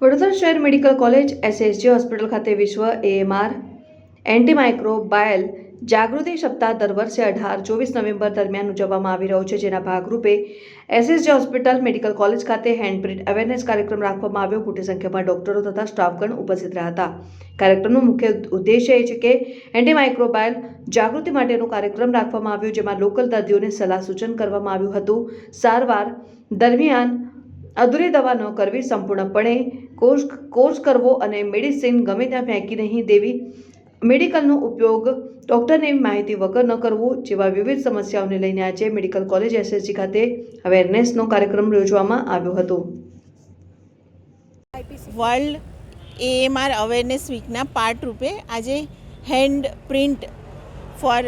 વડોદરા શહેર medical college SSG hospital ખાતે વિશ્વ એએમઆર એન્ટીમાઇક્રોબાયલ જાગૃતિ સપ્તાહ દર વર્ષે 18-24 નવેમ્બર દરમિયાન ઉજવવામાં આવી રહ્યો છે, જેના ભાગરૂપે એસએસજી હોસ્પિટલ મેડિકલ કોલેજ ખાતે હેન્ડપ્રિન્ટ અવેરનેસ કાર્યક્રમ રાખવામાં આવ્યો. મોટી સંખ્યામાં ડોક્ટરો તથા સ્ટાફગણ ઉપસ્થિત રહ્યા હતા. કાર્યક્રમનો મુખ્ય ઉદ્દેશ્ય એ છે કે એન્ટીમાઇક્રોબાયલ જાગૃતિ માટેનો કાર્યક્રમ રાખવામાં આવ્યો, જેમાં લોકલ દર્દીઓને સલાહ સૂચન કરવામાં આવ્યું હતું. સારવાર દરમિયાન અધૂરી દવા ન કરવી, સંપૂર્ણપણે કોર્સ કરવો અને મેડિસિન ગમે ત્યાં ફેંકી નહીં દેવી, મેડિકલનો ઉપયોગ ડૉક્ટરની માહિતી વગર ન કરવો જેવા વિવિધ સમસ્યાઓને લઈને આજે મેડિકલ કોલેજ એસએસજી ખાતે અવેરનેસનો કાર્યક્રમ યોજવામાં આવ્યો હતો. વર્લ્ડ એએમઆર અવેરનેસ વીકના પાર્ટ રૂપે આજે હેન્ડ પ્રિન્ટ ફોર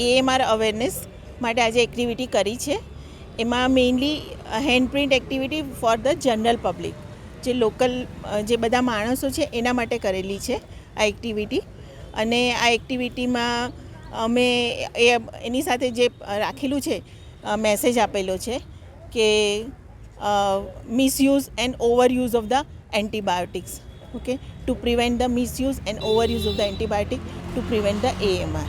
એએમઆર અવેરનેસ માટે આજે એક્ટિવિટી કરી છે. એમાં mainly hand print activity for the general public, જે લોકલ જે બધા માણસો છે એના માટે કરેલી છે આ એક્ટિવિટી. અને આ એક્ટિવિટીમાં અમે એની સાથે જે રાખેલું છે મેસેજ આપેલો છે કે misuse and overuse of the antibiotics, okay, to prevent the misuse and overuse of the antibiotic to prevent the AMR.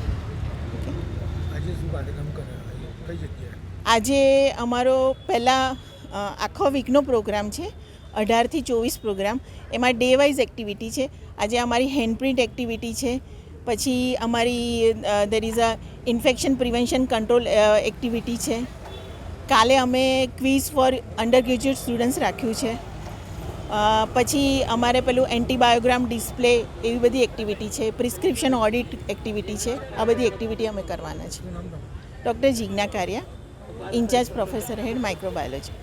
આજે અમારો પહેલાં આખો વીકનો પ્રોગ્રામ છે, 18 થી 24 પ્રોગ્રામ. એમાં ડે વાઇઝ એક્ટિવિટી છે. આજે અમારી હેન્ડપ્રિન્ટ એક્ટિવિટી છે, પછી અમારી there is a infection prevention control activity છે. કાલે અમે quiz for undergraduate students રાખ્યું છે. પછી અમારે પેલું એન્ટીબાયોગ્રામ ડિસ્પ્લે, એવી બધી એક્ટિવિટી છે. પ્રિસ્ક્રિપ્શન ઓડિટ એક્ટિવિટી છે. આ બધી એક્ટિવિટી અમે કરવાના છે. ડૉક્ટર જિજ્ઞા કારિયા, ઇન્ચાર્જ પ્રોફેસર હેડ માઇક્રોબાયોલોજી.